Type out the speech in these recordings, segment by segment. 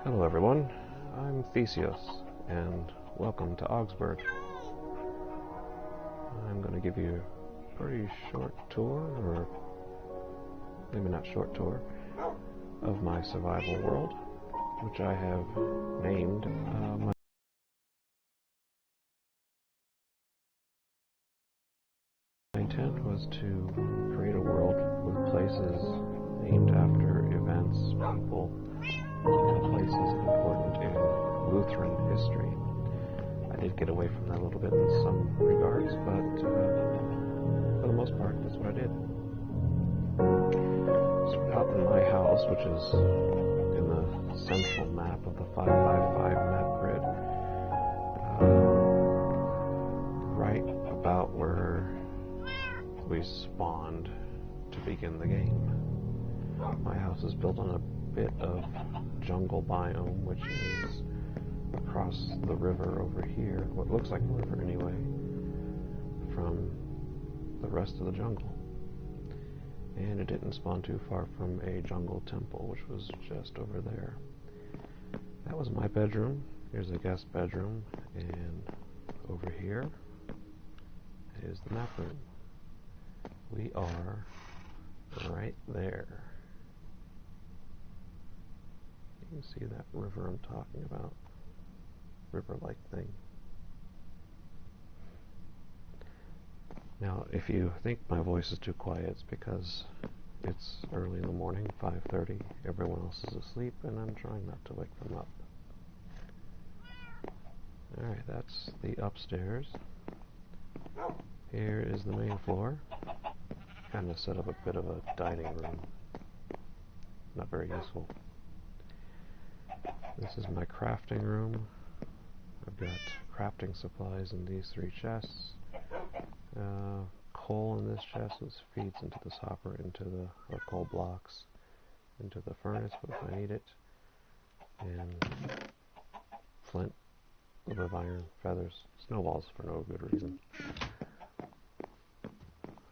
Hello everyone, I'm Theseus, and welcome to Augsburg. I'm going to give you a pretty short tour, or maybe not short tour, of my survival world, which I have named my intent was to create a world with places named after events, people, and places important in Lutheran history. I did get away from that a little bit in some regards, but for the most part, that's what I did. So out in my house, which is in the central map of the 555 map grid, right about where we spawned to begin the game. My house is built on a bit of jungle biome, which is across the river over here, what looks like a river anyway, from the rest of the jungle. And it didn't spawn too far from a jungle temple, which was just over there. That was my bedroom. Here's the guest bedroom, and over here is the map room. We are right there. You can see that river I'm talking about. River-like thing. Now, if you think my voice is too quiet, it's because it's early in the morning, 5:30. Everyone else is asleep, and I'm trying not to wake them up. Alright, that's the upstairs. Here is the main floor. Kind of set up a bit of a dining room. Not very useful. This is my crafting room. I've got crafting supplies in these three chests. Coal in this chest, which feeds into this hopper, or coal blocks, into the furnace if I need it. And flint, a little bit of iron, feathers, snowballs for no good reason.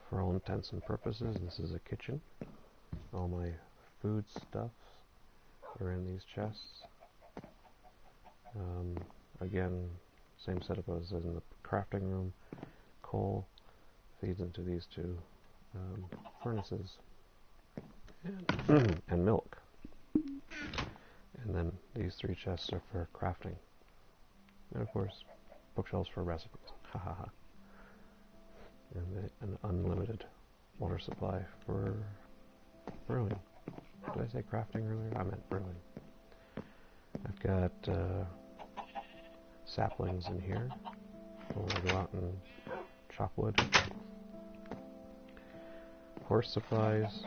For all intents and purposes, this is a kitchen. All my food stuff are in these chests. Again, same setup as in the crafting room. Coal feeds into these two furnaces, and milk. And then these three chests are for crafting. And of course, bookshelves for recipes. Ha ha ha. And an unlimited water supply for brewing. Did I say crafting earlier? I meant brewing. I've got saplings in here. We'll go out and chop wood. Horse supplies,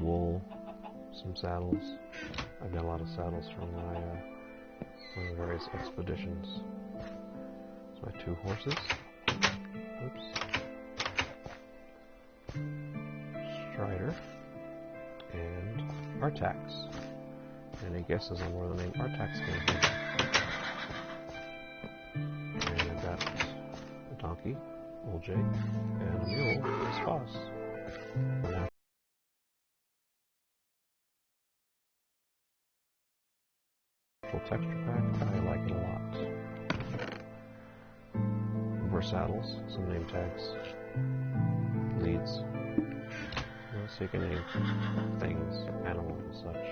wool, some saddles. I've got a lot of saddles from my various expeditions. So my two horses. Oops. Strider and Artax. Any guesses on where the name Artax came from? And I've got a donkey, Old Jake, and a mule, Sposs. Full texture pack, I like it a lot. More saddles, some name tags, leads, so you can name things, animals and such.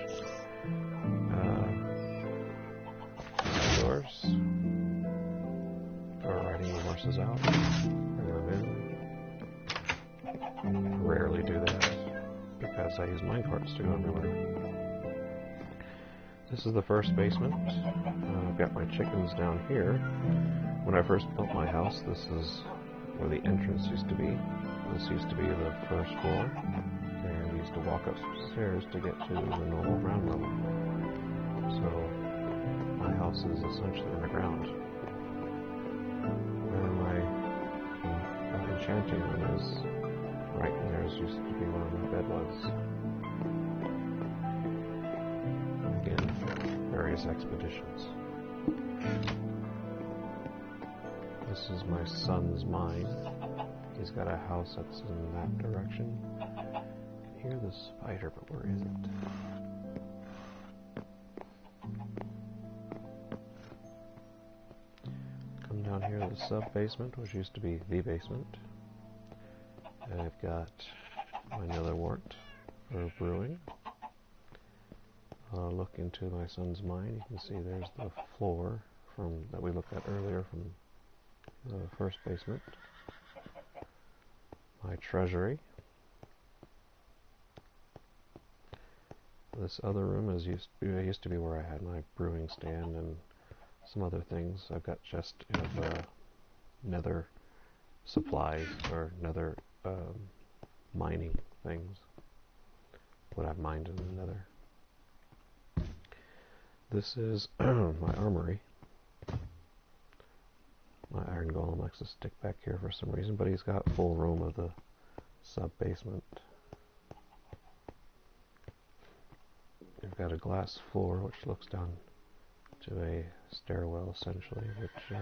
Doors for riding the horses out. Rarely do that because I use minecarts to go everywhere. This is the first basement. I've got my chickens down here. When I first built my house, this is where the entrance used to be. This used to be the first floor, and we used to walk upstairs to get to the normal ground level. So my house is essentially underground. And my enchanting room is right in there. Used to be where my bed was. Again, various expeditions. This is my son's mine. He's got a house that's in that direction. I can hear the spider, but where is it? down here in the sub-basement, which used to be the basement. I've got my nether wart for brewing. Look into my son's mine. You can see there's the floor that we looked at earlier from the first basement. My treasury. This other room used to be where I had my brewing stand and some other things. I've got just nether supplies or nether mining things. What I've mined in the nether. This is my armory. My iron golem likes to stick back here for some reason, but he's got full room of the sub-basement. I've got a glass floor which looks down to a stairwell essentially, which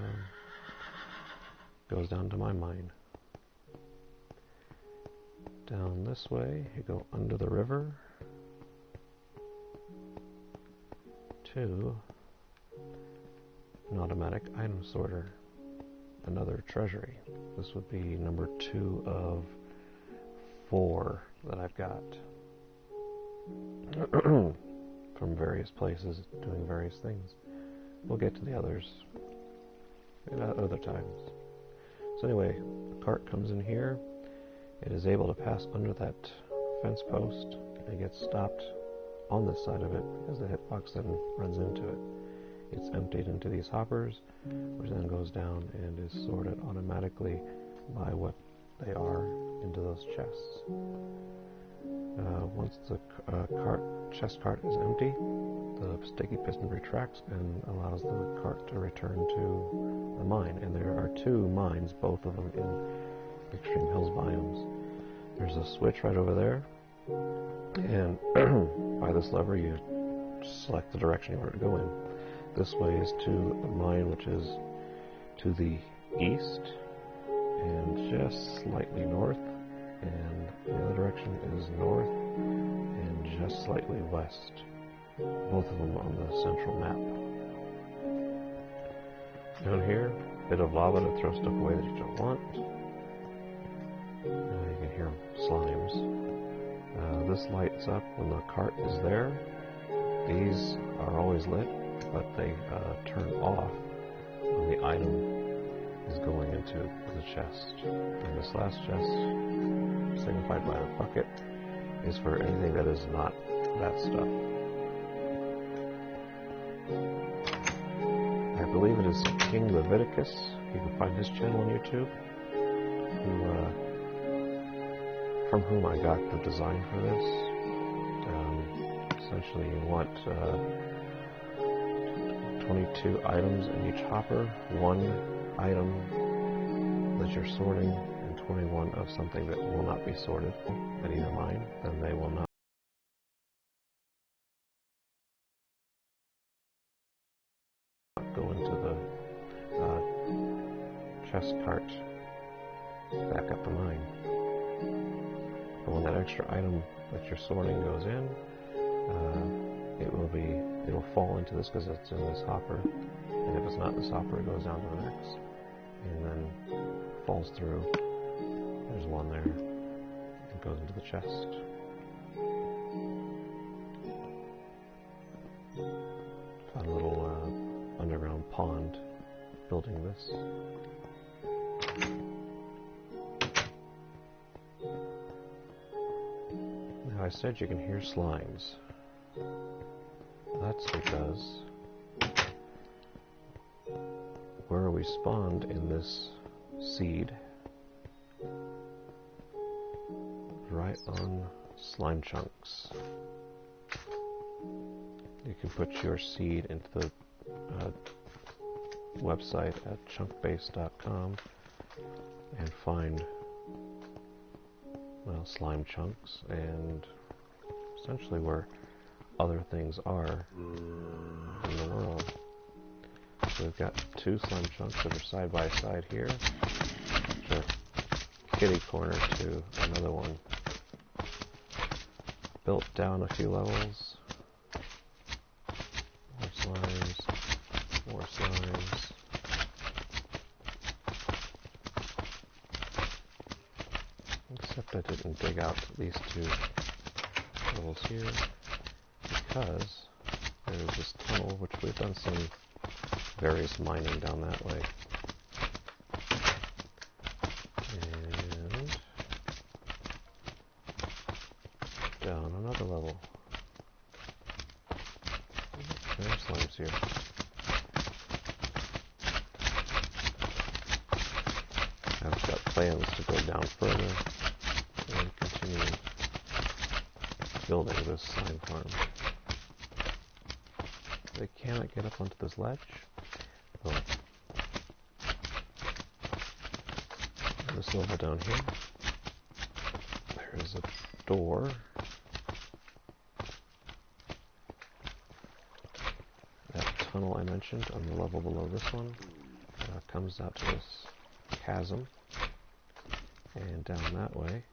goes down to my mine. Down this way, you go under the river to an automatic item sorter, another treasury. This would be number 2 of 4 that I've got from various places doing various things. We'll get to the others at other times. So anyway, the cart comes in here. It is able to pass under that fence post and gets stopped on this side of it because the hitbox then runs into it. It's emptied into these hoppers, which then goes down and is sorted automatically by what they are into those chests. Once the chest cart is empty, the sticky piston retracts and allows the cart to return to the mine. And there are 2 mines, both of them in Extreme Hills biomes. There's a switch right over there, and by this lever you select the direction you want to go in. This way is to a mine which is to the east and just slightly north, and the other direction is north and just slightly west. Both of them on the central map. Down here, a bit of lava to throw stuff away that you don't want. You can hear slimes. This lights up when the cart is there. These are always lit, but they turn off when the item is going into the chest. And this last chest, signified by the bucket, is for anything that is not that stuff. I believe it is King Leviticus. You can find his channel on YouTube, from whom I got the design for this. Essentially, you want 22 items in each hopper, 1 item that you're sorting, and 21 of something that will not be sorted at either mine, then they will not go into the chest cart back up the mine. But when that extra item that you're sorting goes in, it will fall into this because it's in this hopper, and if it's not in this hopper, it goes down to the next, and then falls through. There's one there. It goes into the chest. Found a little underground pond building this. Now I said you can hear slimes. That's because where we spawned in this seed, right on slime chunks. You can put your seed into the website at chunkbase.com and find, well, slime chunks and essentially where other things are in the world. So we've got 2 slime chunks that are side by side here, which are kitty corner to another one. Built down a few levels. More slimes, more slimes. I didn't dig out these two levels here because there's this tunnel, which we've done some various mining down that way. And down another level. There are slimes here. I've got plans to go down further and continue building this slime farm. They cannot get up onto this ledge. Oh. This level down here, there is a door. That tunnel I mentioned on the level below this one comes out to this chasm, and down that way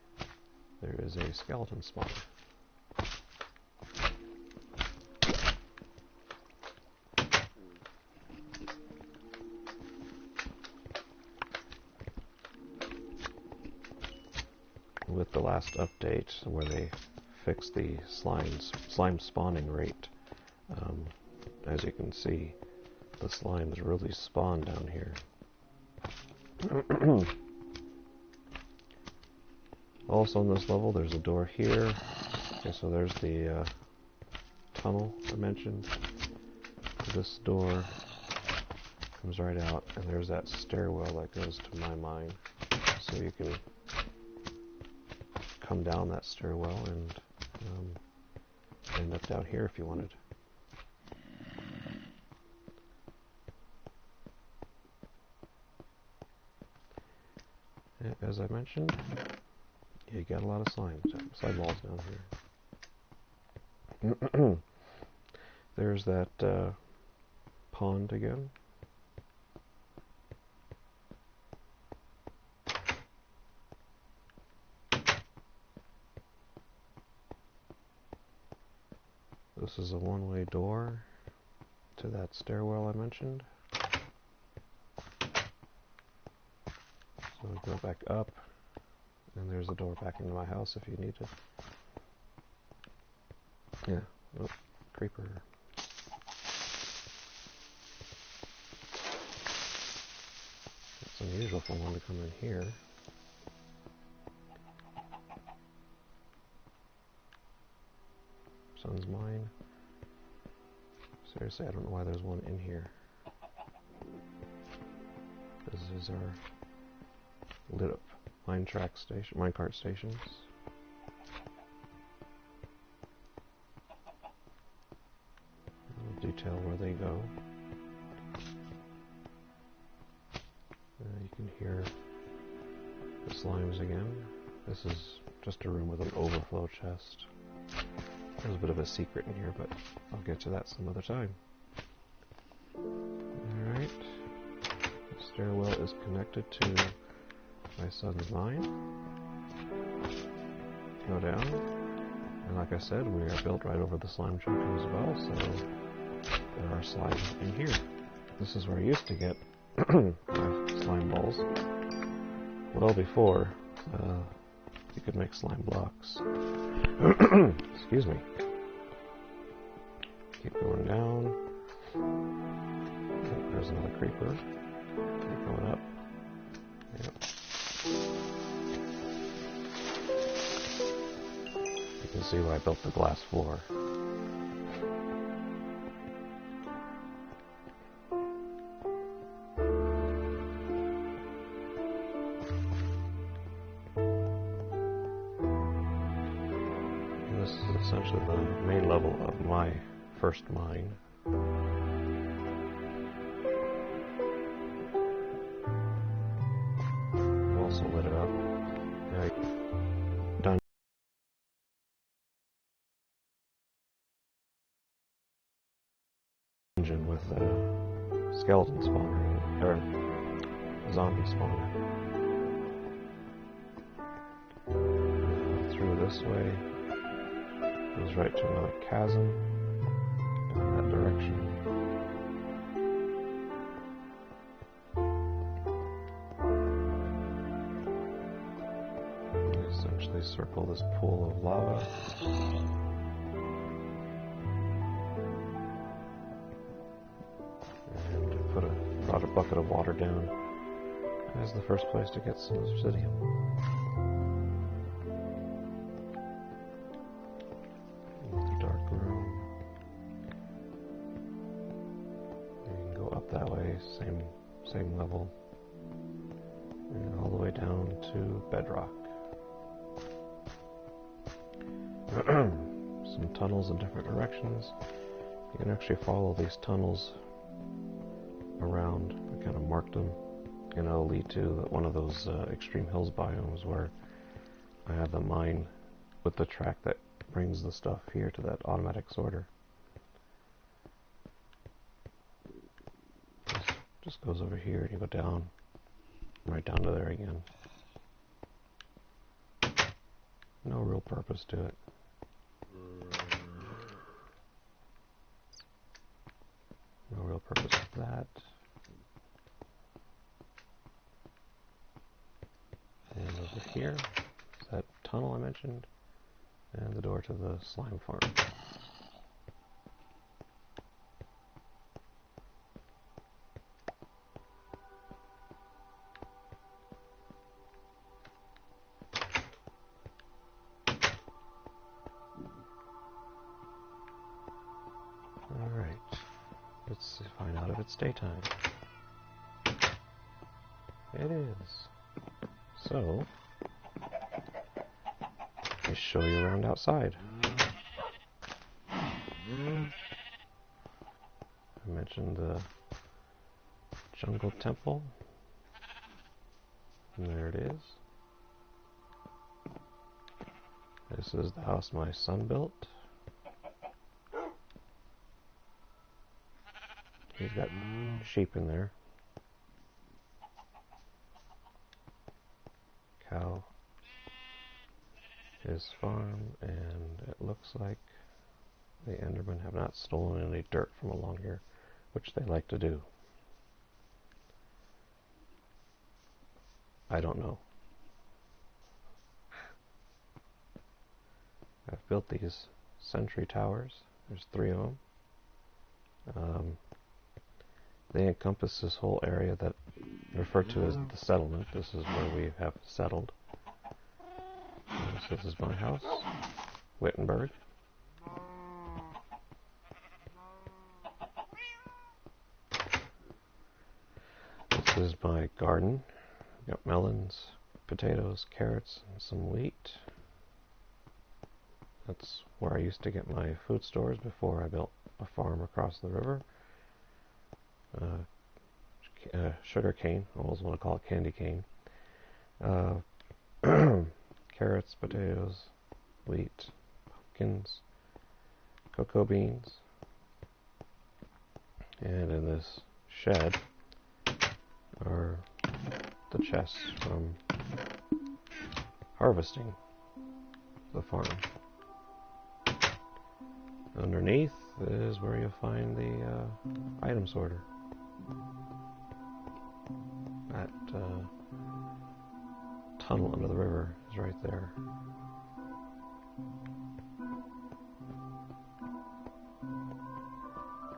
there is a skeleton spawn. With the last update where they fixed the slime spawning rate, as you can see, the slimes really spawn down here. Also on this level there's a door here. Okay, so there's the tunnel I mentioned. This door comes right out, and there's that stairwell that goes to my mine. So you can come down that stairwell and end up down here if you wanted. As I mentioned, you got a lot of slime balls down here. There's that pond again. This is a one-way door to that stairwell I mentioned. So we go back up, and there's a door back into my house if you need it. Yeah, oh, creeper. It's unusual for one to come in here. Sun's mine. Seriously, I don't know why there's one in here. This is our lit up minecart stations. We'll detail where they go. You can hear the slimes again. This is just a room with an overflow chest. There's a bit of a secret in here, but I'll get to that some other time. Alright. The stairwell is connected to my son's mine. Go down. And like I said, we are built right over the slime junction as well, so there are slimes in here. This is where I used to get my slime balls. Well before you could make slime blocks. Excuse me. Keep going down. Oh, there's another creeper. Keep going up. Yep. You can see where I built the glass floor. This is essentially the main level of my first mine. I've also lit it up. Dungeon with a skeleton spawner, or zombie spawner. Through this way. Goes right to another chasm down that direction. Essentially circle this pool of lava. And brought a bucket of water down as the first place to get some obsidian. Dark room. You can go up that way, same level, and all the way down to bedrock. Some tunnels in different directions. You can actually follow these tunnels around. I kind of marked them, and it'll lead to one of those extreme hills biomes where I have the mine with the track that brings the stuff here to that automatic sorter. Just goes over here and you go down, right down to there again. No real purpose to it. No real purpose to that. And over here is that tunnel I mentioned, and the door to the slime farm. Alright, let's find out if it's daytime. It is. So, I show you around outside. I mentioned the jungle temple. And there it is. This is the house my son built. He's got sheep in there. Cow. His farm, and it looks like the Endermen have not stolen any dirt from along here, which they like to do. I don't know. I've built these sentry towers. There's 3 of them. They encompass this whole area that referred to as the settlement. This is where we have settled. So this is my house, Wittenberg. This is my garden. I've got melons, potatoes, carrots, and some wheat. That's where I used to get my food stores before I built a farm across the river. Sugar cane, I always want to call it candy cane. Carrots, potatoes, wheat, pumpkins, cocoa beans. And in this shed are the chests from harvesting the farm. Underneath is where you'll find the item sorter. That tunnel under the river is right there.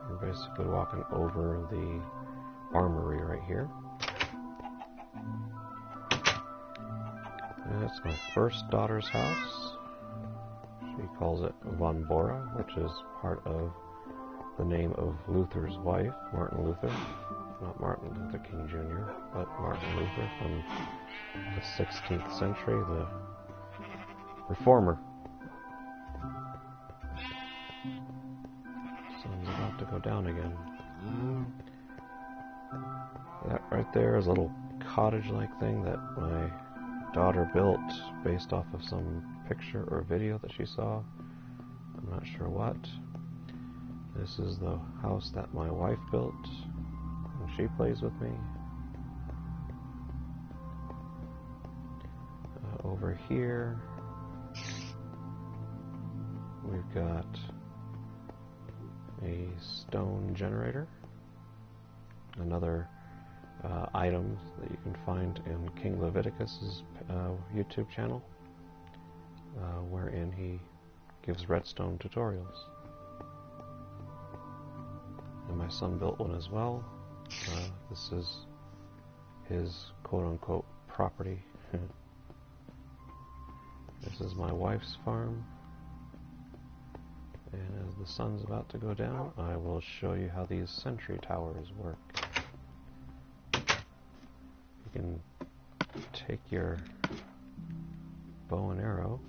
We're basically walking over the armory right here. And that's my first daughter's house. She calls it Von Bora, which is part of the name of Luther's wife, Martin Luther. Not Martin Luther King Jr., but Martin Luther from the 16th century, the reformer. Sun's about to go down again. That right there is a little cottage-like thing that my daughter built based off of some picture or video that she saw. I'm not sure what. This is the house that my wife built, and she plays with me. Over here, we've got a stone generator, another item that you can find in King Leviticus's YouTube channel. wherein he gives redstone tutorials. And my son built one as well. This is his quote-unquote property. This is my wife's farm. And as the sun's about to go down, I will show you how these sentry towers work. You can take your bow and arrow,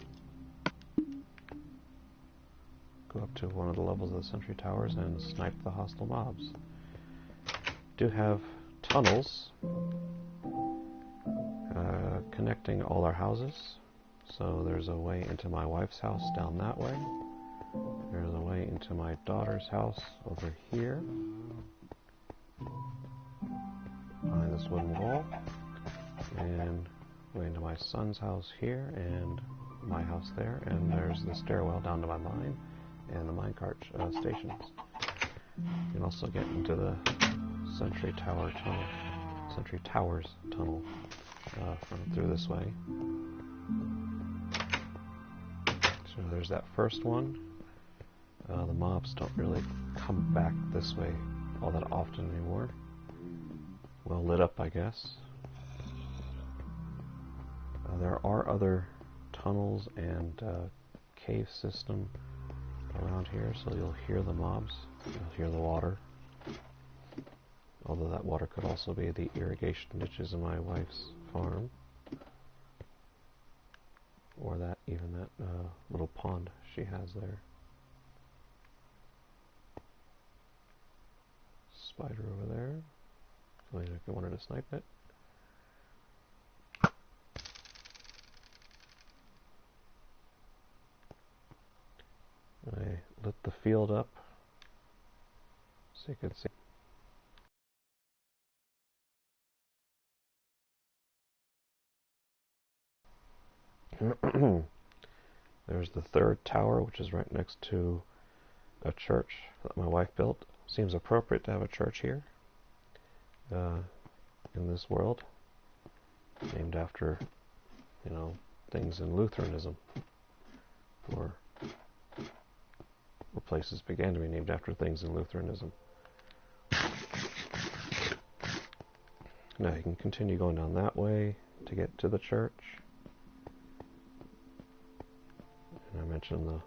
go up to one of the levels of the sentry towers and snipe the hostile mobs. Do have tunnels connecting all our houses. So there's a way into my wife's house down that way. There's a way into my daughter's house over here, behind this wooden wall, and way into my son's house here, and my house there, and there's the stairwell down to my mine, and the minecart stations. You can also get into the Sentry Towers tunnel from through this way. So there's that first one. The mobs don't really come back this way all that often anymore. Well lit up, I guess. There are other tunnels and cave system around here, so you'll hear the mobs, you'll hear the water. Although that water could also be the irrigation ditches in my wife's farm. Or that, even that little pond she has there. Spider over there. So I wanted to snipe it. I lit the field up so you could see. There's the third tower, which is right next to a church that my wife built. Seems appropriate to have a church here in this world, named after, you know, things in Lutheranism, or places began to be named after things in Lutheranism. Now you can continue going down that way to get to the church. And I mentioned the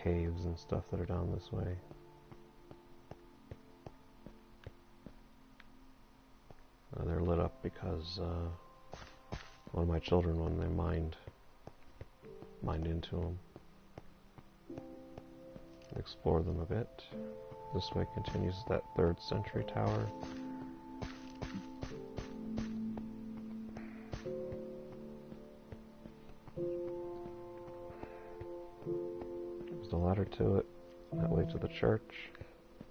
caves and stuff that are down this way. They're lit up because one of my children, when they mined into them, explore them a bit. This way continues that third century tower. There's the ladder to it, that way to the church,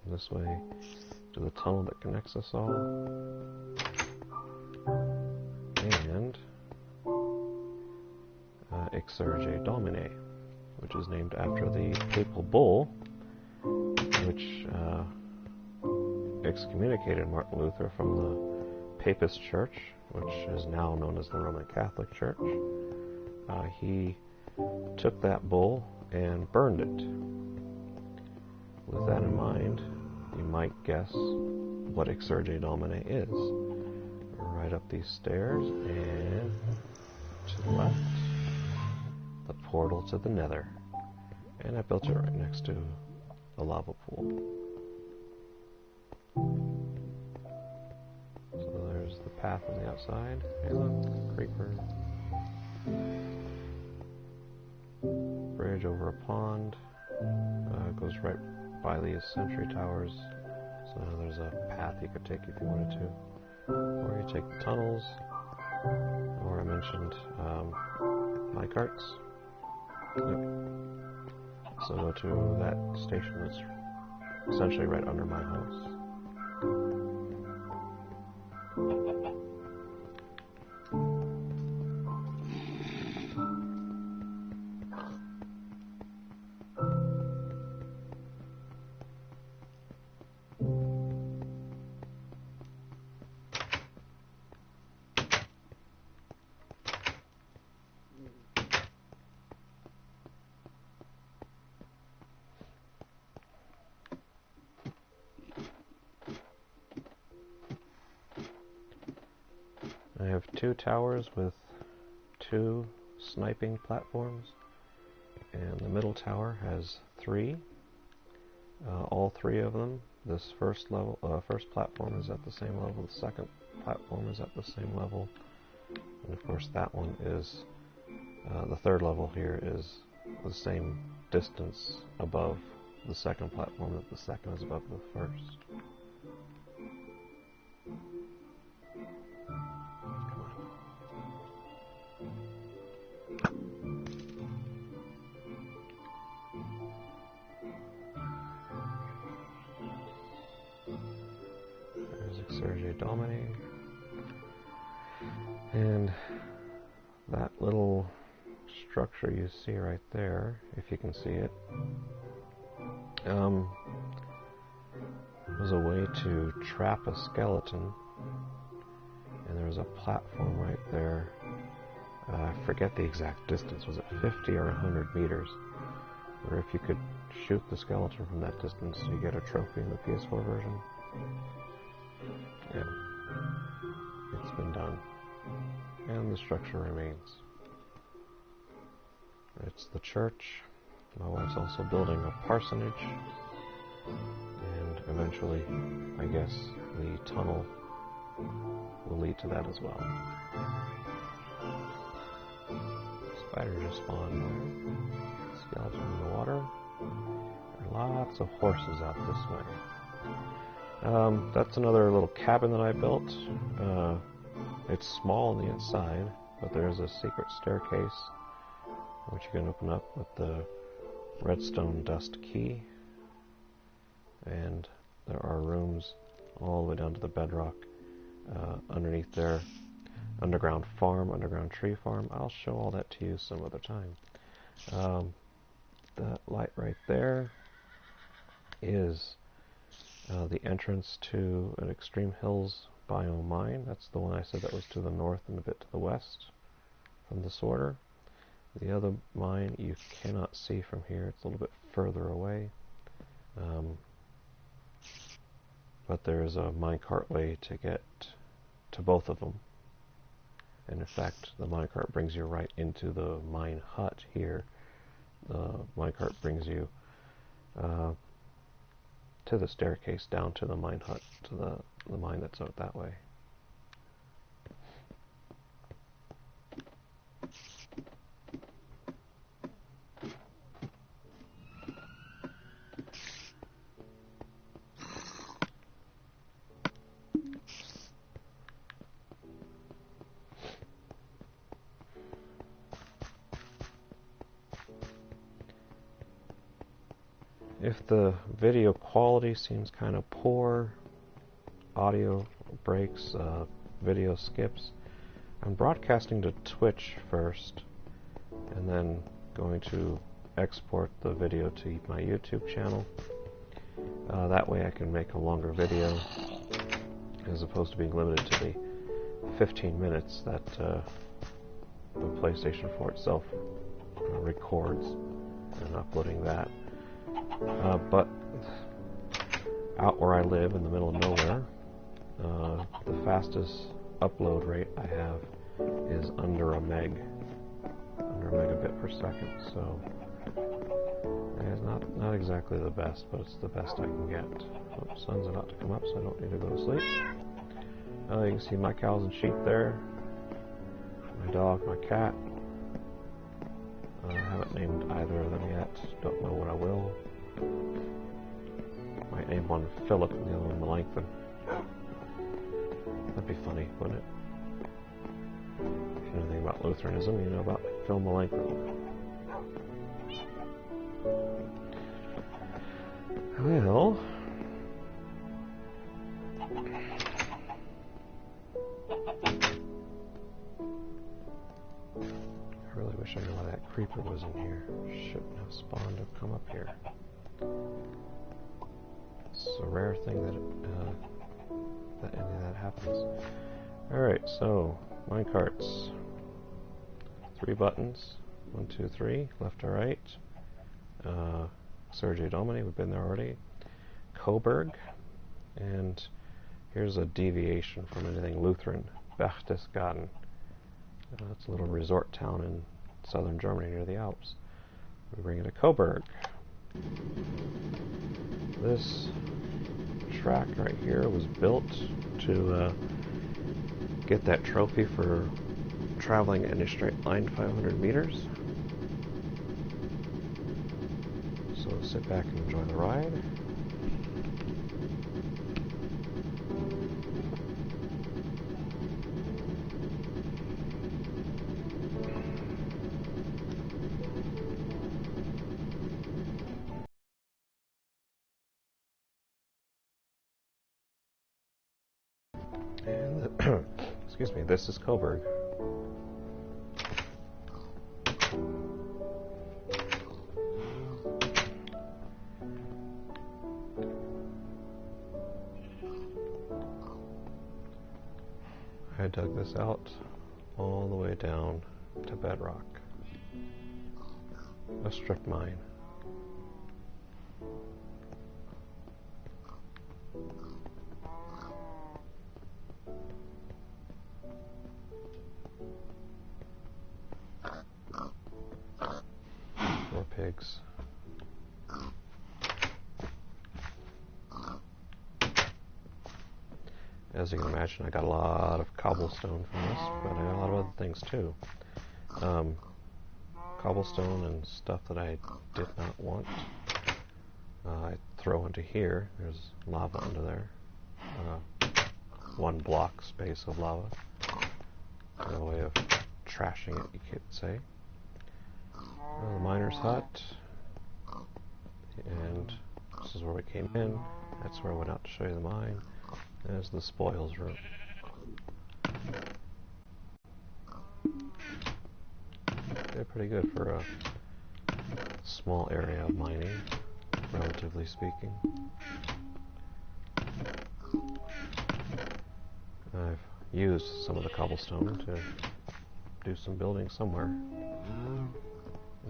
and this way to the tunnel that connects us all. And Exsurge Domine, which is named after the papal bull which excommunicated Martin Luther from the Papist Church, which is now known as the Roman Catholic Church. He took that bull and burned it. With that in mind, you might guess what Exsurge Domine is. Right up these stairs, and to the left, the portal to the Nether. And I built it right next to a lava pool. So there's the path on the outside. Hey look, creeper. Bridge over a pond. Goes right by these sentry towers. So there's a path you could take if you wanted to. Or you take the tunnels. Or I mentioned minecarts. So go to that station that's essentially right under my house. 2 towers with 2 sniping platforms, and the middle tower has 3. All 3 of them. This first platform is at the same level. The second platform is at the same level, and of course that one is the third level here is the same distance above the second platform that the second is above the first. Dominating, and that little structure you see right there, if you can see it, was a way to trap a skeleton, and there was a platform right there. I forget the exact distance. Was it 50 or 100 meters? Where if you could shoot the skeleton from that distance, you get a trophy in the PS4 version. Yeah, it's been done, and the structure remains. It's the church. My wife's also building a parsonage, and eventually, I guess, the tunnel will lead to that as well. Spider just spawned there. Skeleton in the water. There are lots of horses out this way. That's another little cabin that I built. It's small on the inside, but there's a secret staircase which you can open up with the redstone dust key. And there are rooms all the way down to the bedrock underneath there. Underground farm, underground tree farm. I'll show all that to you some other time. That light right there is the entrance to an Extreme Hills biome mine. That's the one I said that was to the north and a bit to the west from the sorter. The other mine you cannot see from here. It's a little bit further away. But there's a minecart way to get to both of them. And in fact, the minecart brings you right into the mine hut here. The minecart brings you to the staircase down to the mine hut, to the mine that's out that way. If the video quality seems kind of poor, audio breaks, video skips, I'm broadcasting to Twitch first, and then going to export the video to my YouTube channel. That way I can make a longer video, as opposed to being limited to the 15 minutes that the PlayStation 4 itself records, and uploading that. But out where I live in the middle of nowhere, the fastest upload rate I have is under a megabit per second. So it's not exactly the best, but it's the best I can get. Oh, sun's about to come up, so I don't need to go to sleep. You can see my cows and sheep there, my dog, my cat. I haven't named either of them yet. Don't know what I will. Might name one Philip and the other one Melanchthon. That'd be funny, wouldn't it? If you know anything about Lutheranism, you know about Phil Melanchthon. Well, I really wish I knew why that creeper was in here. Shouldn't have spawned to come up here. It's a rare thing that any of that happens. Alright, so minecarts. 3 buttons. 1, 2, 3, left to right. Sergei Domini, we've been there already. Coburg, and here's a deviation from anything Lutheran. Berchtesgaden. It's a little resort town in southern Germany near the Alps. We bring it to Coburg. This track right here was built to get that trophy for traveling in a straight line 500 meters. So sit back and enjoy the ride. And excuse me, this is Coburg. I dug this out all the way down to bedrock. A strip mine. More pigs. As you can imagine, I got a lot of cobblestone from this, but I got a lot of other things too. Cobblestone and stuff that I did not want. I throw into here. There's lava under there. 1 block space of lava. No way of trashing it, you could say. The miner's hut. And this is where we came in. That's where I went out to show you the mine. There's the spoils room. They're pretty good for a small area of mining, relatively speaking. I've used some of the cobblestone to do some building somewhere, and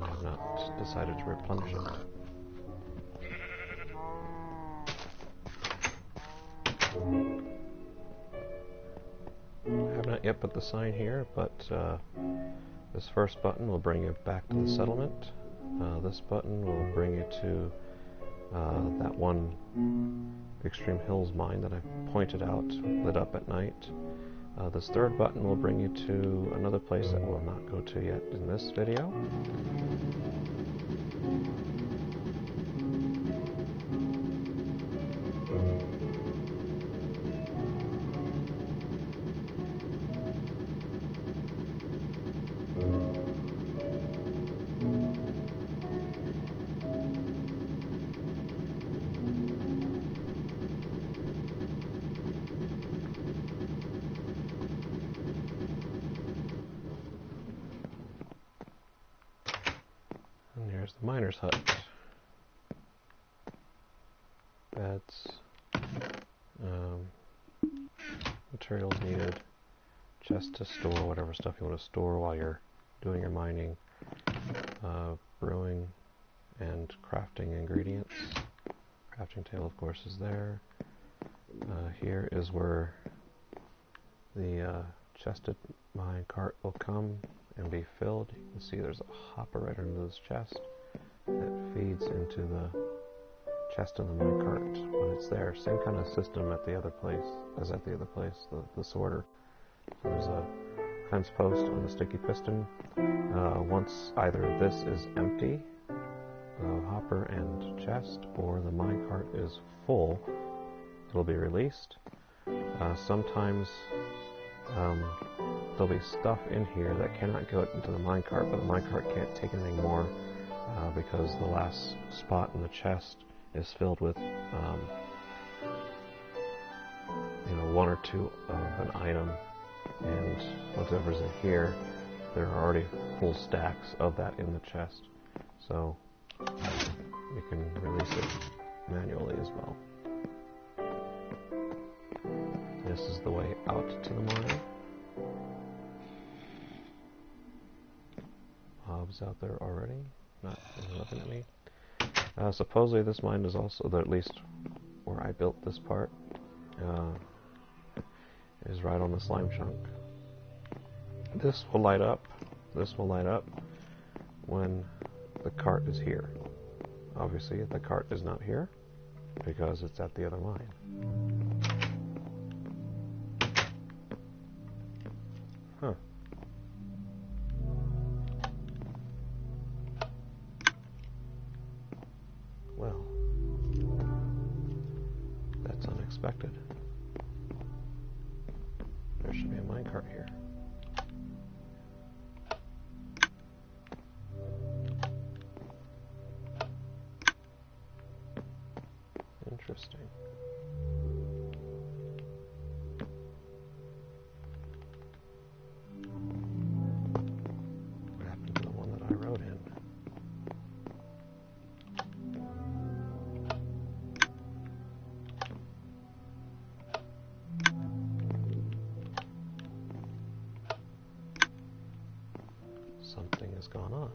I have not decided to replenish it. I have not yet put the sign here, but this first button will bring you back to the settlement. This button will bring you to that one Extreme Hills mine that I pointed out, lit up at night. This third button will bring you to another place that we'll not go to yet in this video. And here's the miner's hut. Beds, materials needed, chest to store whatever stuff you want to store while you're doing your mining, brewing and crafting ingredients. Crafting table, of course, is there. Here is where the chested mine cart will come and be filled. You can see there's a hopper right under this chest that feeds into the chest of the mine cart when it's there. Same kind of system at the other place as at the other place, the sorter. So there's a fence post on the sticky piston. Once either this is empty, the hopper and chest, or the mine cart is full, it'll be released. Sometimes there'll be stuff in here that cannot go into the minecart, but the minecart can't take anything more because the last spot in the chest is filled with 1 or 2 of an item, and whatever's in here, there are already full stacks of that in the chest, so you can release it manually as well. This is the way out to the mine. Mobs out there already, not looking at me. Supposedly this mine is also, at least where I built this part, is right on the slime chunk. This will light up. This will light up when the cart is here. Obviously, the cart is not here because it's at the other mine. Huh. Well, that's unexpected. There should be a minecart here. Interesting. What happened to the one that I wrote in? Something has gone on.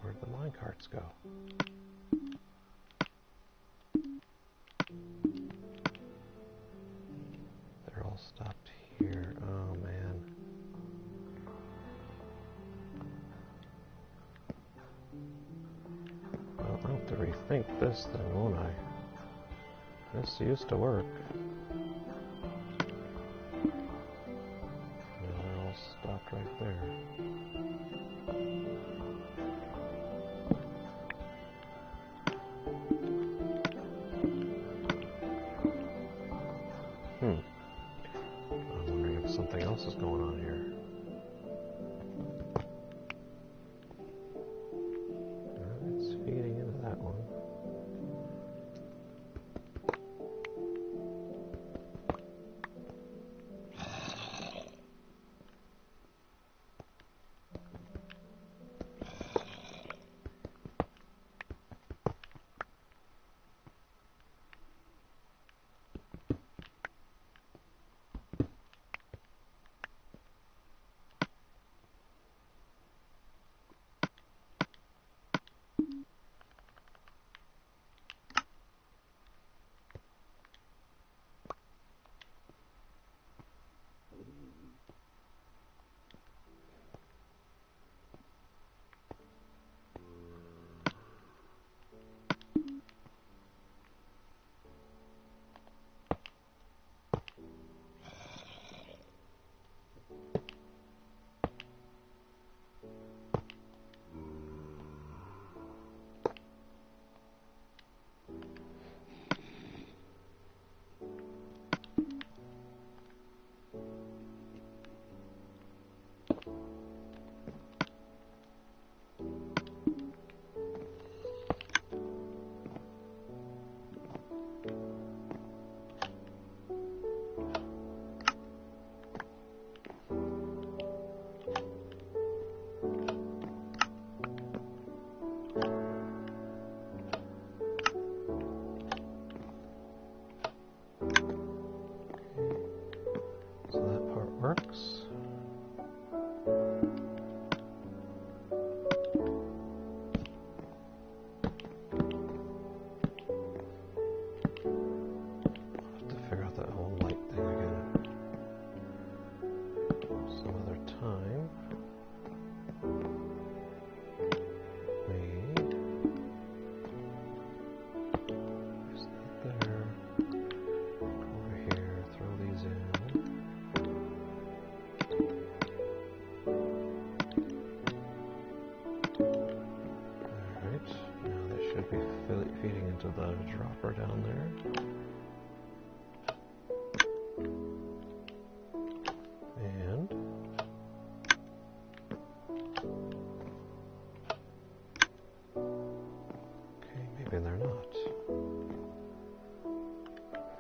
Where'd the minecarts go? They're all stopped here. Oh man. Well, I'll have to rethink this then, won't I? This used to work. No, they're all stopped right there. I'm wondering if something else is going on here. It's feeding into that one.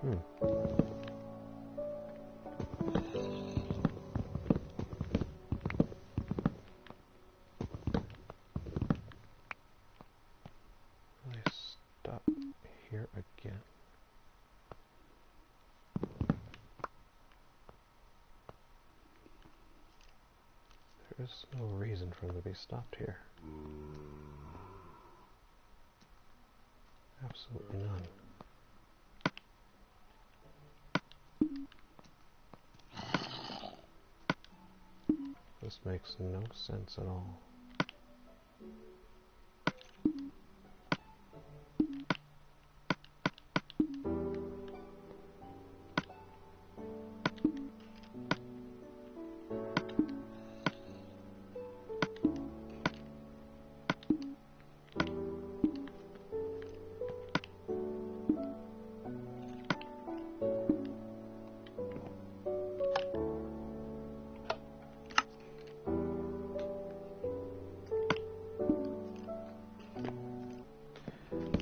I stop here again. There's no reason for them to be stopped here. Absolutely none. This makes no sense at all.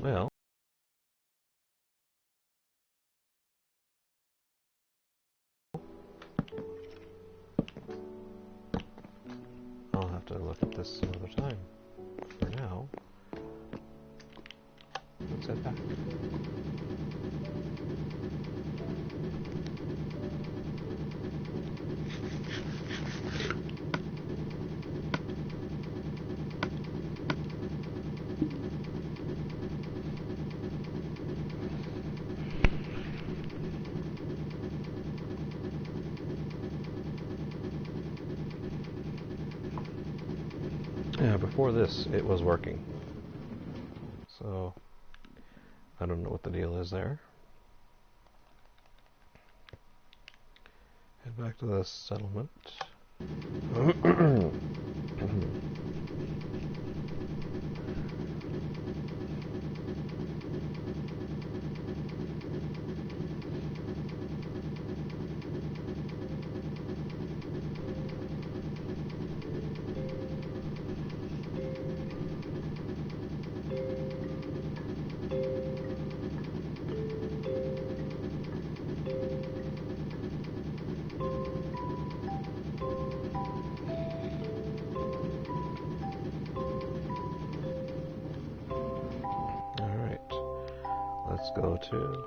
Well, I'll have to look at this some other time. For now, let's head back. Yeah, before this, it was working. So, I don't know what the deal is there. Head back to the settlement. Let's go to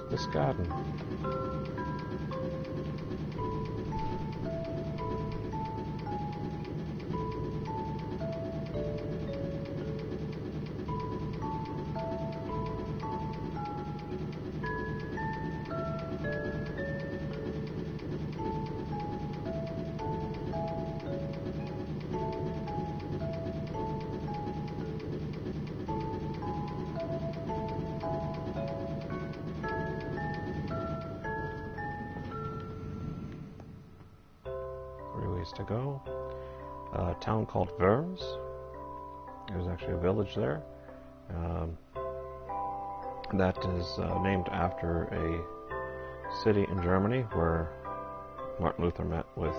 this garden. To go. A town called Worms. There's actually a village there. That is named after a city in Germany where Martin Luther met with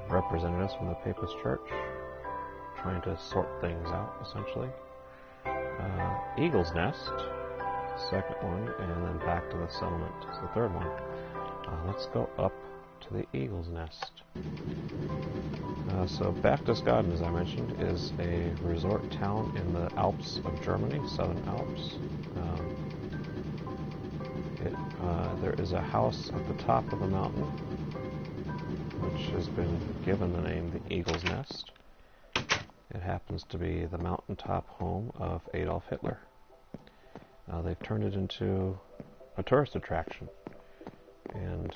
representatives from the Papist Church, trying to sort things out, essentially. Eagle's Nest, second one, and then back to the settlement is the third one. Let's go up to the Eagle's Nest. So Berchtesgaden, as I mentioned, is a resort town in the Alps of Germany, Southern Alps. There is a house at the top of the mountain, which has been given the name the Eagle's Nest. It happens to be the mountaintop home of Adolf Hitler. They've turned it into a tourist attraction, and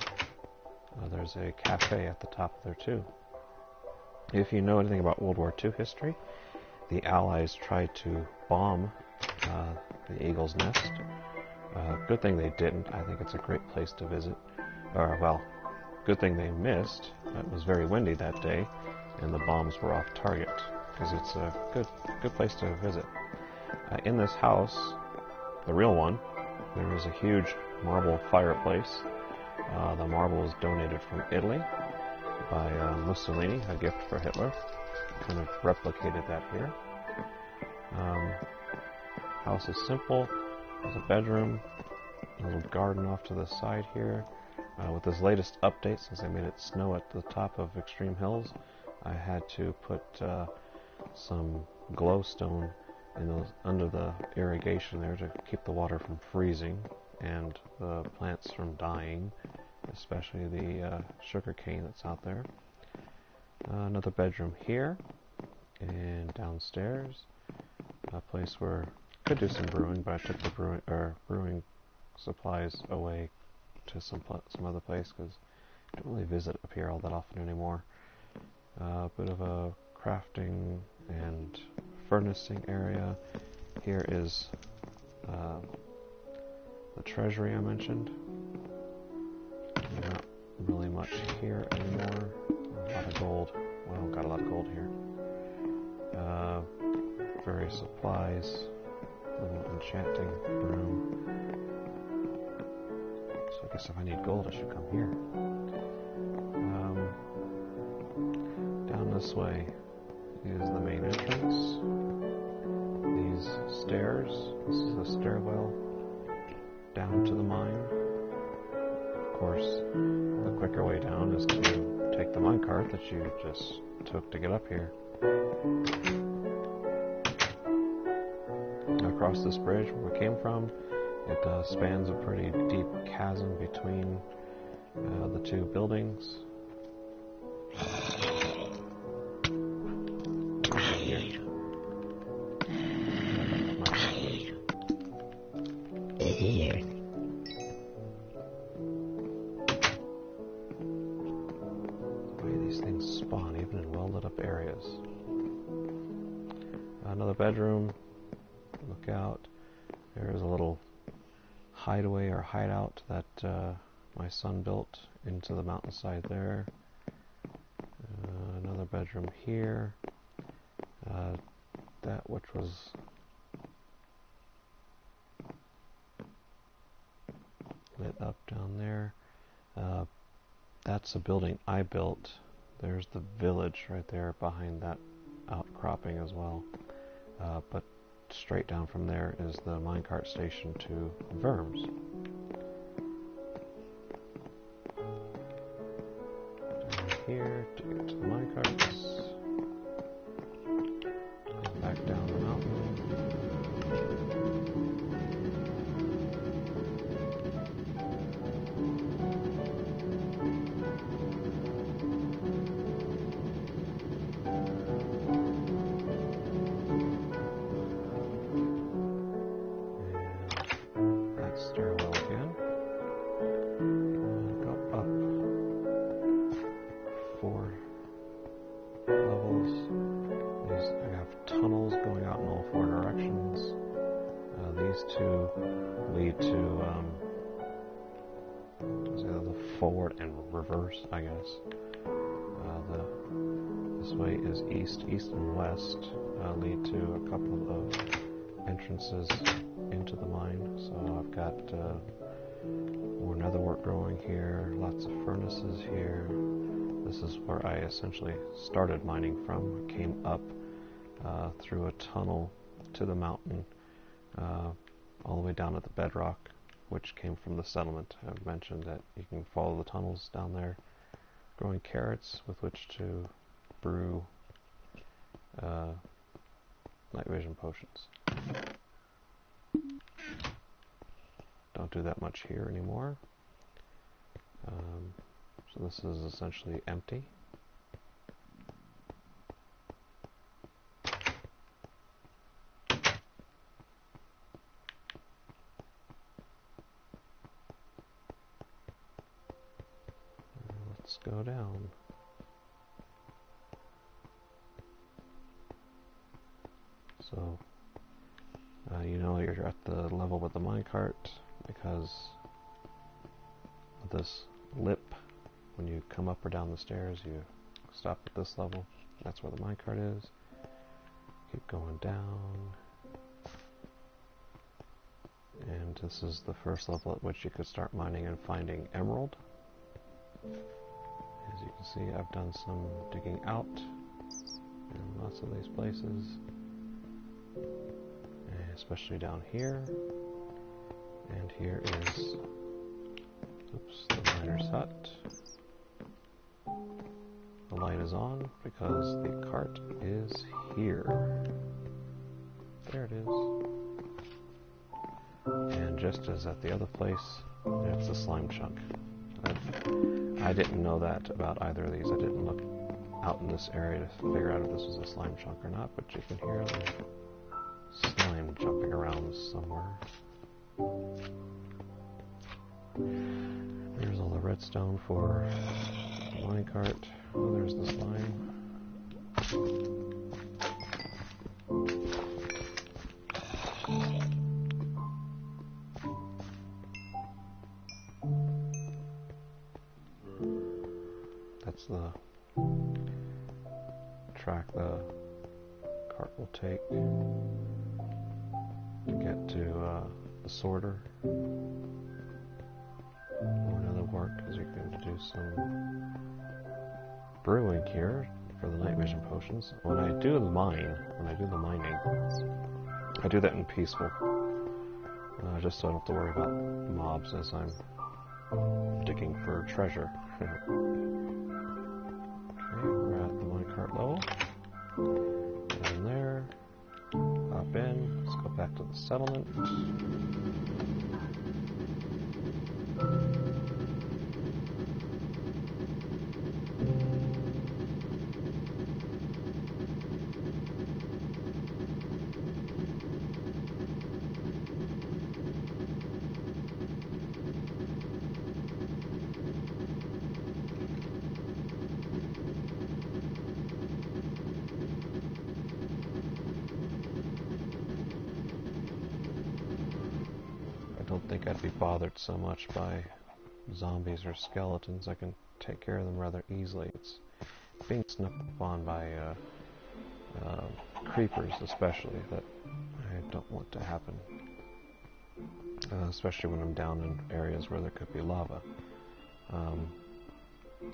there's a cafe at the top there too. If you know anything about World War II history, the Allies tried to bomb the Eagle's Nest. Good thing they didn't. I think it's a great place to visit. Well, good thing they missed. It was very windy that day, and the bombs were off target, because it's a good place to visit. In this house, the real one, there is a huge marble fireplace. The marble was donated from Italy by Mussolini, a gift for Hitler. Kind of replicated that here. House is simple. There's a bedroom, a little garden off to the side here. With this latest update, since I made it snow at the top of Extreme Hills, I had to put some glowstone under the irrigation there to keep the water from freezing and the plants from dying, especially the sugar cane that's out there. Another bedroom here, and downstairs, a place where I could do some brewing, but I took the brewing supplies away to some other place because I don't really visit up here all that often anymore. A bit of a crafting and furnacing area. Here is the treasury I mentioned. Not really much here anymore. A lot of gold. Well, got a lot of gold here. Various supplies. A little enchanting broom. So I guess if I need gold, I should come here. Down this way is the main entrance. These stairs. This is the stairwell down to the mine. Of course, the quicker way down is to take the minecart that you just took to get up here. Across this bridge where we came from, it spans a pretty deep chasm between the two buildings. The way these things spawn, even in well lit up areas. Another bedroom. Look out. There's a little hideaway or hideout that my son built into the mountainside there. Another bedroom here. That which was lit up down there. That's a building I built. There's the village right there behind that outcropping as well. But straight down from there is the minecart station to Worms. Down here to get to the minecarts. Back down the mountain. Stairwell again. Go up 4 levels. I have tunnels going out in all 4 directions. These two lead to the forward and reverse, I guess. This way is east, and west lead to a couple of entrances into the mine. So I've got more netherwork growing here, lots of furnaces here. This is where I essentially started mining from. I came up through a tunnel to the mountain, all the way down at the bedrock, which came from the settlement. I've mentioned that you can follow the tunnels down there, growing carrots with which to brew night vision potions. Don't do that much here anymore. So this is essentially empty. Let's go down. So you know you're at the level with the minecart because of this lip. When you come up or down the stairs, you stop at this level. That's where the minecart is. Keep going down. And this is the first level at which you could start mining and finding emerald. As you can see, I've done some digging out in lots of these places, especially down here. And here is because the cart is here. There it is. And just as at the other place, it's a slime chunk. I didn't know that about either of these. I didn't look out in this area to figure out if this was a slime chunk or not, but you can hear the slime jumping around somewhere. There's all the redstone for the minecart. Oh, there's the slime. That's the track the cart will take to get to the sorter. Or another work, because you're going to do some brewing here for the night vision potions. When I do the mining, I do that in peaceful, just so I don't have to worry about mobs as I'm digging for treasure. Okay, we're at the minecart level. Get in there, hop in, let's go back to the settlement. I don't think I'd be bothered so much by zombies or skeletons. I can take care of them rather easily. It's being snuck up on by creepers especially that I don't want to happen. Especially when I'm down in areas where there could be lava.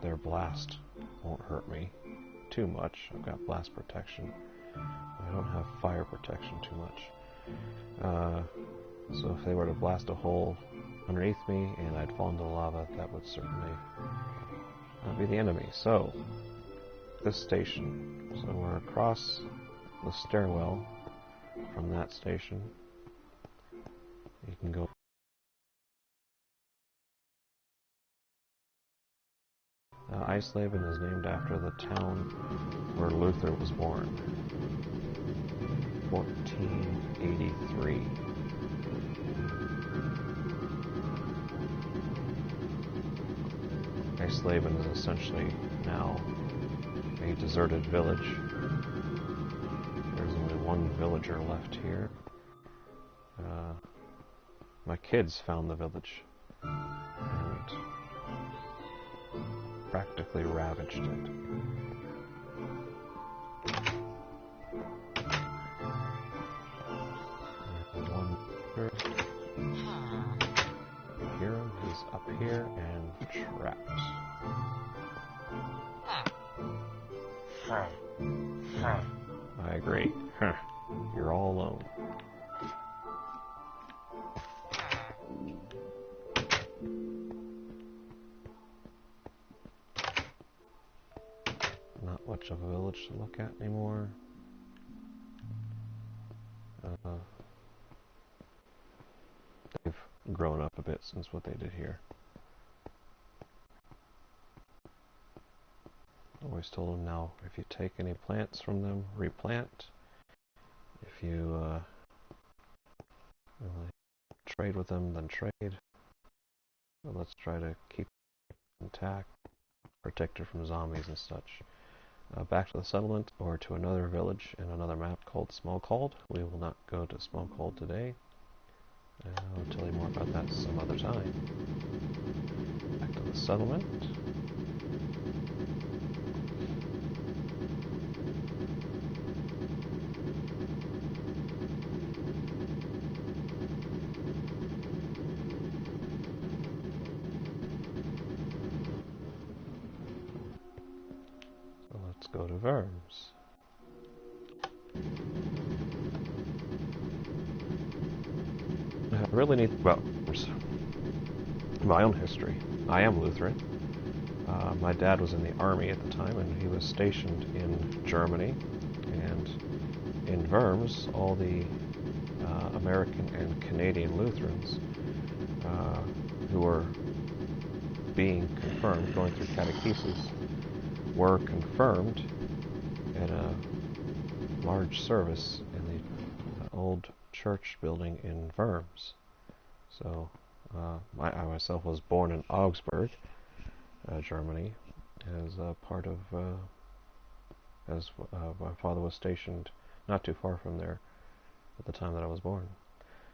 Their blast won't hurt me too much. I've got blast protection. I don't have fire protection too much. So if they were to blast a hole underneath me and I'd fall into the lava, that would certainly not be the enemy. So, this station. So we're across the stairwell from that station. You can go. Eisleben is named after the town where Luther was born. 1483. Eisleben is essentially now a deserted village. There's only one villager left here. My kids found the village and practically ravaged it. There's one here. You hear him? He's up here and trapped. I agree. You're all alone. Not much of a village to look at anymore. They've grown up a bit since what they did here. Always told them now, if you take any plants from them, replant. If you really trade with them, then trade. But let's try to keep it intact, protect it from zombies and such. Back to the settlement, or to another village in another map called Smokehold. We will not go to Smokehold today. I'll tell you more about that some other time. Back to the settlement. So let's go to Worms. I really need, well, my own history. I am Lutheran. My dad was in the army at the time, and he was stationed in Germany. And in Worms, all the American and Canadian Lutherans who were being confirmed, going through catechesis, were confirmed at a large service in the old church building in Worms. So I myself was born in Augsburg, Germany, as part of, my father was stationed not too far from there at the time that I was born.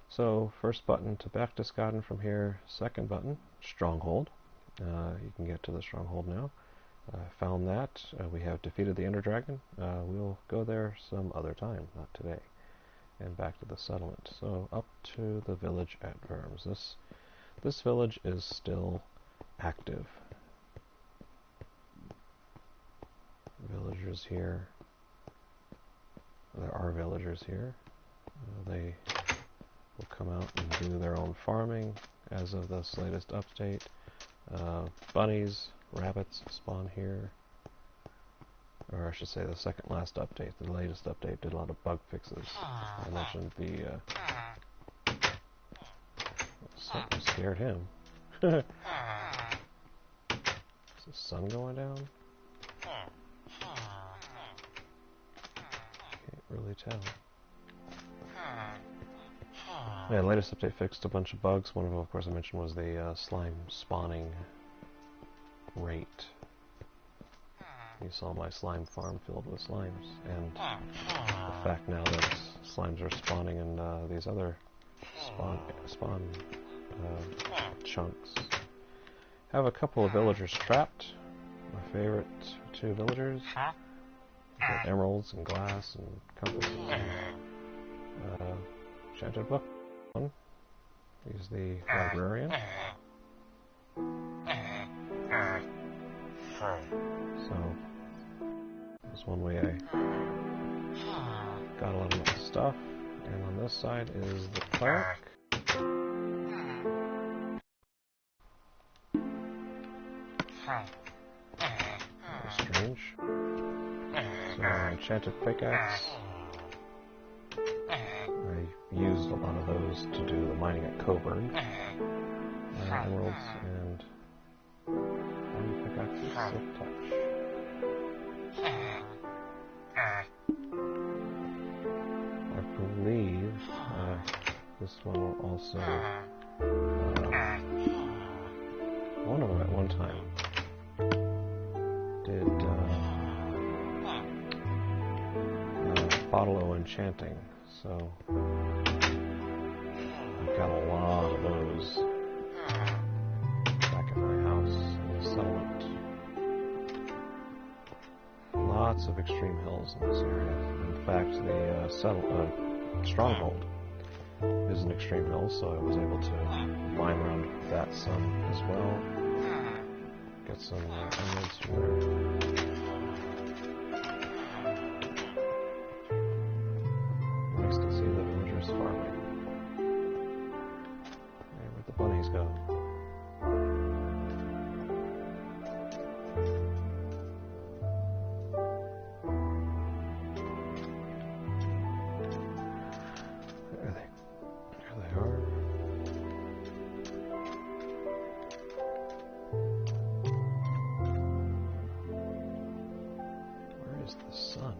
So first button to back to Scotland from here, second button, Stronghold. You can get to the Stronghold now. Found that. We have defeated the Ender Dragon. We'll go there some other time, not today. And back to the settlement. So up to the village at Worms. This village is still active. Villagers here. There are villagers here. They will come out and do their own farming as of this latest update. Bunnies, rabbits spawn here. Or I should say the second last update. The latest update did a lot of bug fixes. I mentioned something scared him. Is the sun going down? Can't really tell. Yeah, the latest update fixed a bunch of bugs. One of them, of course, I mentioned was the slime spawning rate. You saw my slime farm filled with slimes, and the fact now that slimes are spawning in these other spawn chunks. Have a couple of villagers trapped. My favorite two villagers. Got emeralds and glass and compasses and enchanted book. He's the librarian. So that's one way I got a lot of my stuff. And on this side is the cleric. Very strange. So enchanted pickaxe. I used a lot of those to do the mining at Coburg. Emeralds and pickaxes, silk touch. I believe this one will also. One of them at one time did bottle enchanting, so I've got a lot of those back at my house in the settlement. Lots of extreme hills in this area. In fact, the stronghold is an extreme hill, so I was able to mine around that some as well. Get some emeralds from there. Nice to see the villagers farming. Hey, where'd the bunnies go? The sun.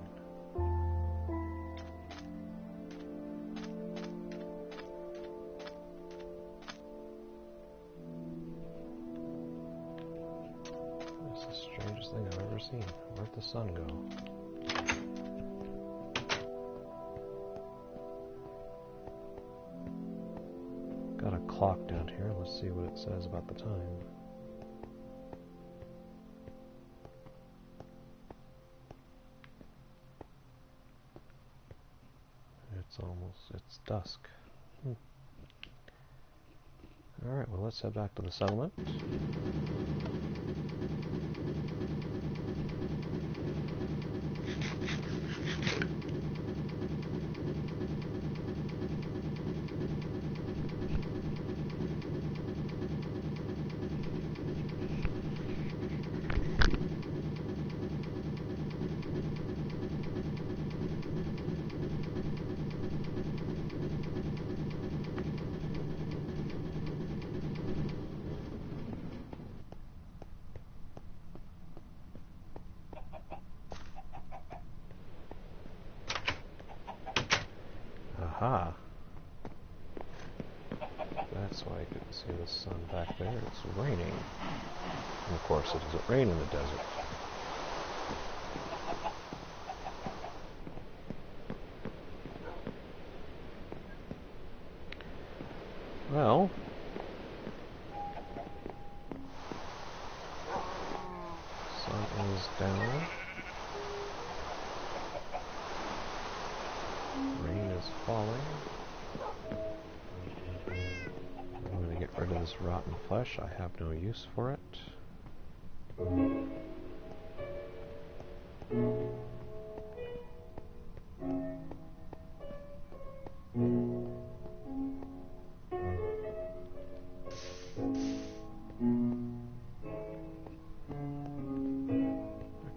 That's the strangest thing I've ever seen. Where'd the sun go? Got a clock down here. Let's see what it says about the time. It's dusk. Alright, well, let's head back to the settlement. Ah. That's why I couldn't see the sun back there. It's raining. And of course, it doesn't rain in the desert. Well, sun is down. Rain is falling. I'm going to get rid of this rotten flesh. I have no use for it. I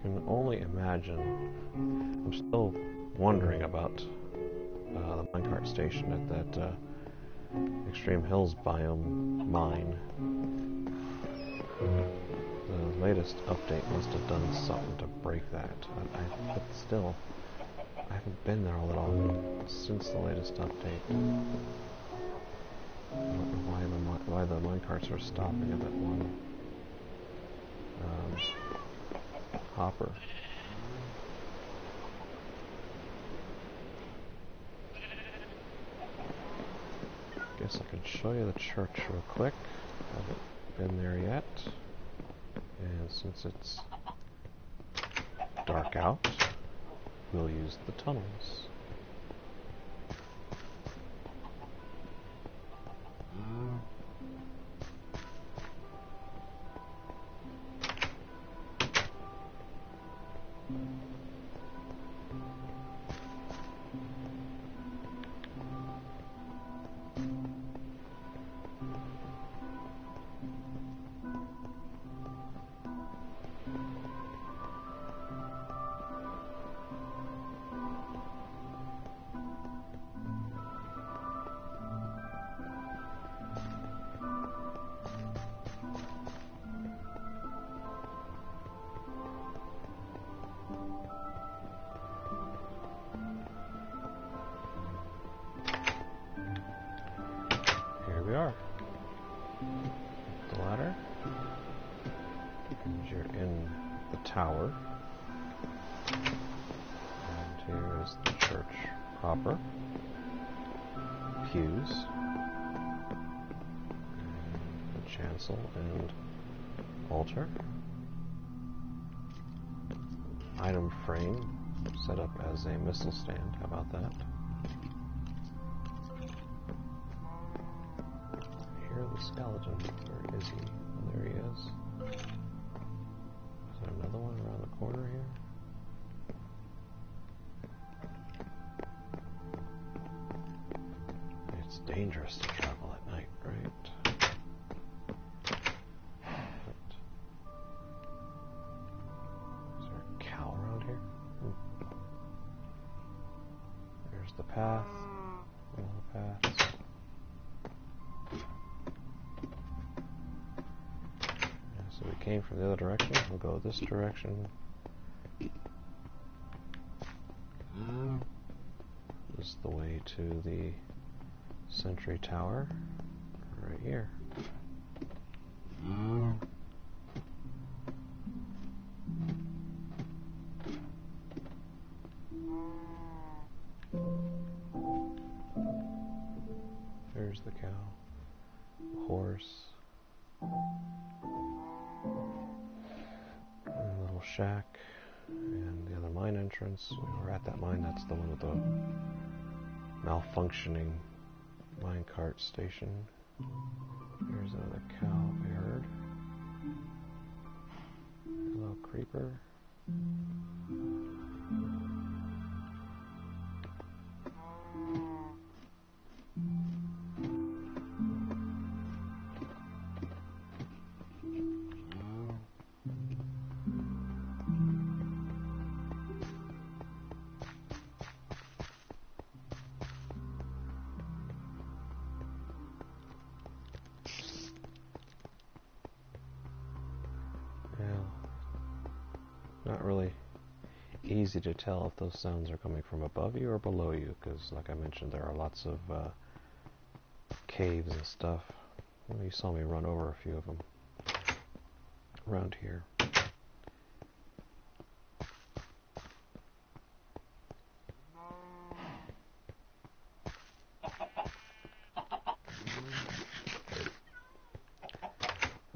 can only imagine. I'm still wondering about the minecart station at that Extreme Hills biome mine. The latest update must have done something to break that. But still, I haven't been there all at all since the latest update. I don't know why the minecarts are stopping at that one hopper. Guess I can show you the church real quick. Haven't been there yet. And since it's dark out, we'll use the tunnels. Here we are. The ladder. And you're in the tower. And here's the church proper. Pews. The chancel and altar. Item frame set up as a missile stand. How about that? Here the skeleton. Where is he? Oh, there he is. Is there another one around the corner here? It's dangerous to travel at night, right? But is there a cow around here? There's the path. All the paths. So we came from the other direction. We'll go this direction. This is the way to the Sentry Tower. Right here. There's the cow. The horse. And a little shack. And the other mine entrance. We're at that mine. That's the one with the malfunctioning minecart station. Here's another cow herd. Hello, creeper. Not really easy to tell if those sounds are coming from above you or below you, because like I mentioned, there are lots of caves and stuff. Well, you saw me run over a few of them around here.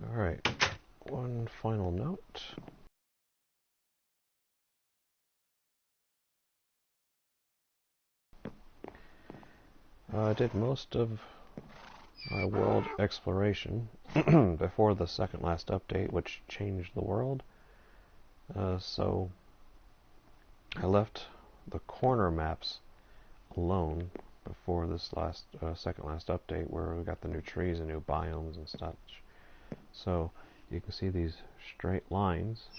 Alright, one final note. I did most of my world exploration before the second last update, which changed the world. So I left the corner maps alone before this second last update, where we got the new trees and new biomes and such. So you can see these straight lines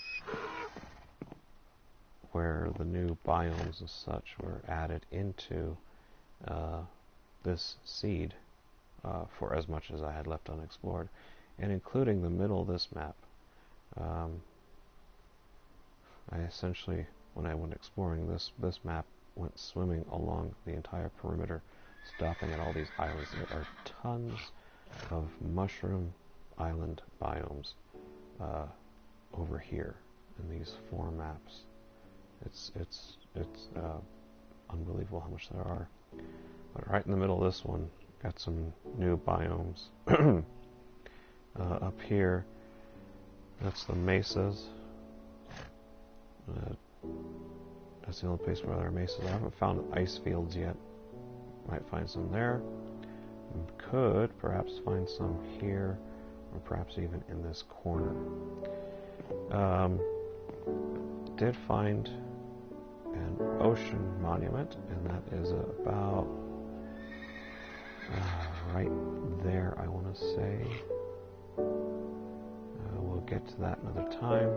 where the new biomes and such were added into this seed for as much as I had left unexplored, and including the middle of this map. I essentially, when I went exploring this map, went swimming along the entire perimeter, stopping at all these islands. There are tons of mushroom island biomes over here in these 4 maps. It's unbelievable how much there are. But right in the middle of this one, got some new biomes. Up here, that's the mesas. That's the only place where there are mesas. I haven't found ice fields yet. Might find some there. Could perhaps find some here, or perhaps even in this corner. Did find an ocean monument, and that is about right there, I want to say. We'll get to that another time.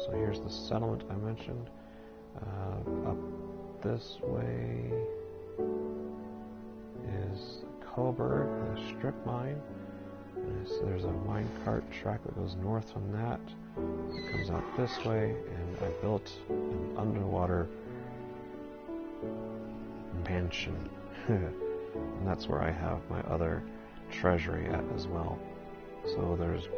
So here's the settlement I mentioned. Up this way is Coburg, the strip mine. So there's a minecart track that goes north from that. It comes out this way, and I built an underwater mansion. And that's where I have my other treasury at as well. So there's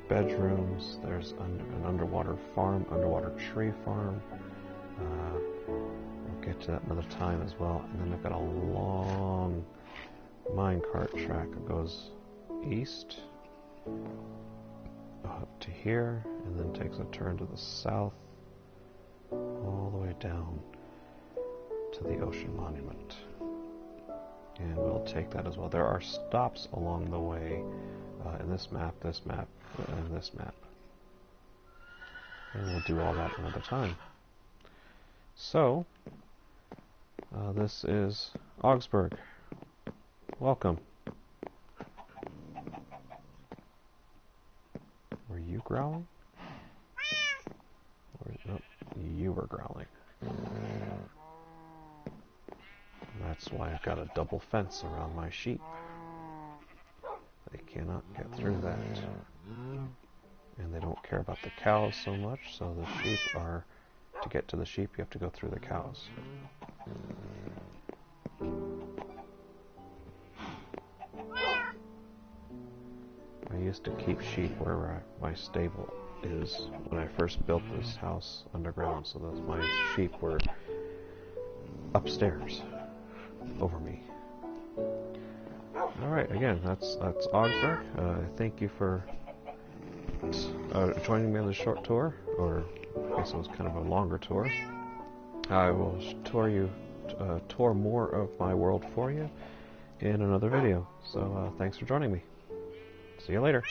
bedrooms, there's an underwater farm, underwater tree farm. We'll get to that another time as well. And then I've got a long minecart track that goes east up to here, and then takes a turn to the south all the way down to the ocean monument. And we'll take that as well. There are stops along the way in this map, and this map. And we'll do all that another time. So, this is Augsburg. Welcome. Were you growling? Or, no, you were growling. That's why I've got a double fence around my sheep. They cannot get through that. And they don't care about the cows so much, so the sheep are... To get to the sheep, you have to go through the cows. I used to keep sheep where my stable is when I first built this house underground, so that my sheep were upstairs over me. Alright, again, that's Augsburg. Thank you for joining me on this short tour, or I guess it was kind of a longer tour. I will tour more of my world for you in another video. So thanks for joining me. See you later.